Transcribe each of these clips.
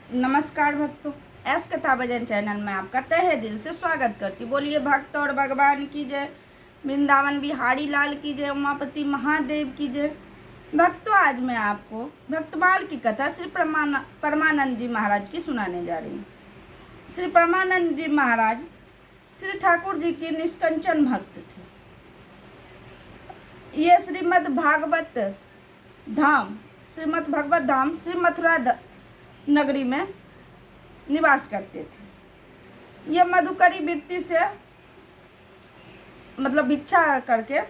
नमस्कार भक्तों, एस कथा भजन चैनल में आपका तहे दिल से स्वागत करती। बोलिए भक्त और भगवान की जय, वृंदावन बिहारी लाल की जय, उमापति महादेव की जय। भक्तों, आज मैं आपको भक्तमाल की कथा श्री परमानंद जी महाराज की सुनाने जा रही हूँ। श्री परमानंद जी महाराज श्री ठाकुर जी के निष्कंचन भक्त थे। ये श्रीमद् भागवत धाम श्री मथुरा नगरी में निवास करते थे। ये मधुकरी वृत्ति से मतलब भिक्षा करके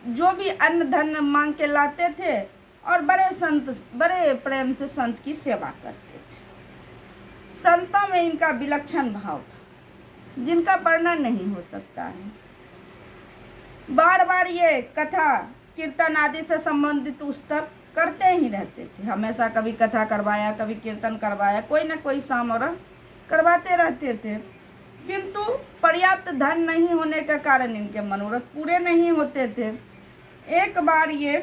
जो भी अन्न धन मांग के लाते थे और बड़े प्रेम से संत की सेवा करते थे। संतों में इनका विलक्षण भाव था जिनका वर्णन नहीं हो सकता है। बार बार ये कथा कीर्तन आदि से संबंधित पुस्तक करते ही रहते थे। हमेशा कभी कथा करवाया, कभी कीर्तन करवाया, कोई ना कोई समारोह करवाते रहते थे। किंतु पर्याप्त धन नहीं होने के कारण इनके मनोरथ पूरे नहीं होते थे। एक बार ये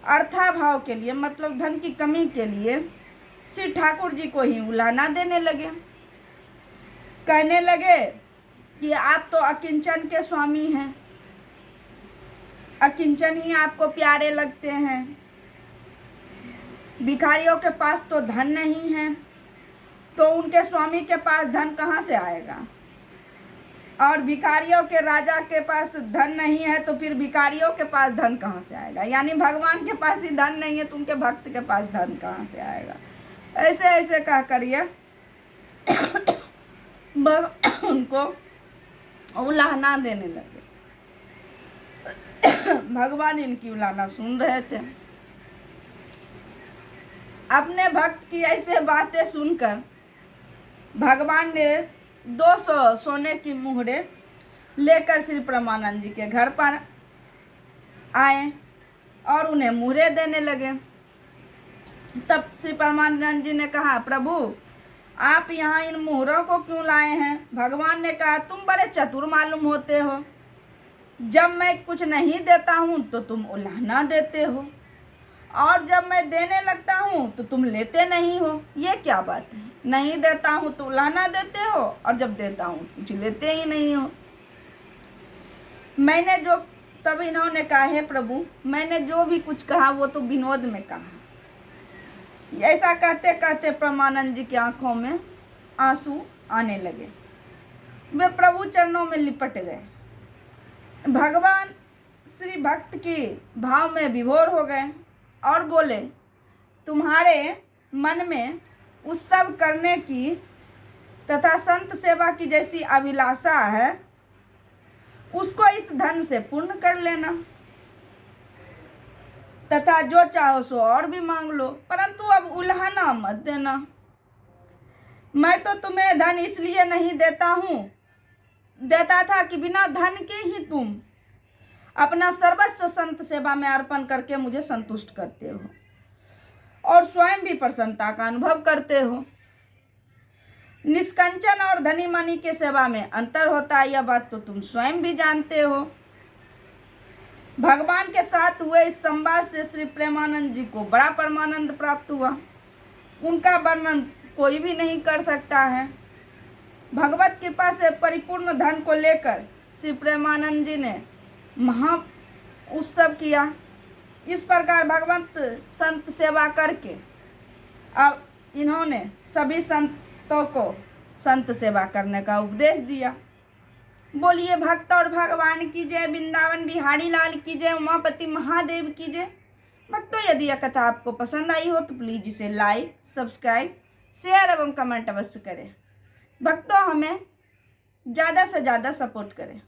अर्थाभाव के लिए मतलब धन की कमी के लिए श्री ठाकुर जी को ही उलाहना देने लगे। कहने लगे कि आप तो अकिंचन के स्वामी हैं, अकिंचन ही आपको प्यारे लगते हैं। भिखारियों के पास तो धन नहीं है, तो उनके स्वामी के पास धन कहाँ से आएगा? और भिखारियों के राजा के पास धन नहीं है, तो फिर भिखारियों के पास धन कहाँ से आएगा? यानी भगवान के पास ही धन नहीं है, तो उनके भक्त के पास धन कहाँ से आएगा? ऐसे ऐसे कह करिए उनको उलाहना देने लगे। भगवान इनकी उलाहना सुन रहे थे। अपने भक्त की ऐसे बातें सुनकर भगवान ने 200 सोने की मुहरे लेकर श्री परमानंद जी के घर पर आए और उन्हें मुहरे देने लगे। तब श्री परमानंद जी ने कहा, प्रभु आप यहाँ इन मुहरों को क्यों लाए हैं? भगवान ने कहा, तुम बड़े चतुर मालूम होते हो। जब मैं कुछ नहीं देता हूँ तो तुम उलाहना देते हो, और जब मैं देने लगता हूँ तो तुम लेते नहीं हो। ये क्या बात है? नहीं देता हूँ तो उलाहना देते हो, और जब देता हूँ तो कुछ लेते ही नहीं हो। मैंने जो तब इन्होंने कहा, है प्रभु मैंने जो भी कुछ कहा वो तो विनोद में कहा। ऐसा कहते कहते परमानंद जी की आंखों में आंसू आने लगे। वे प्रभु चरणों में लिपट गए। भगवान श्री भक्त के भाव में विभोर हो गए और बोले, तुम्हारे मन में उत्सव करने की तथा संत सेवा की जैसी अभिलाषा है, उसको इस धन से पूर्ण कर लेना, तथा जो चाहो सो और भी मांग लो, परंतु अब उलाहना मत देना। मैं तो तुम्हें धन इसलिए नहीं देता था कि बिना धन के ही तुम अपना सर्वस्व संत सेवा में अर्पण करके मुझे संतुष्ट करते हो और स्वयं भी प्रसन्नता का अनुभव करते हो। निष्कंचन और धनी मनी के सेवा में अंतर होता है, यह बात तो तुम स्वयं भी जानते हो। भगवान के साथ हुए इस संवाद से श्री प्रेमानंद जी को बड़ा परमानंद प्राप्त हुआ। उनका वर्णन कोई भी नहीं कर सकता है। भगवत कृपा से परिपूर्ण धन को लेकर श्री प्रेमानंद जी ने महा उत्सव किया। इस प्रकार भगवंत संत सेवा करके अब इन्होंने सभी संतों को संत सेवा करने का उपदेश दिया। बोलिए भक्त और भगवान की जय, वृंदावन बिहारी लाल की जय, उमापति महादेव की जय। भक्तों, यदि यह कथा आपको पसंद आई हो तो प्लीज़ इसे लाइक, सब्सक्राइब, शेयर एवं कमेंट अवश्य करें। भक्तों, हमें ज़्यादा से ज़्यादा सपोर्ट करें।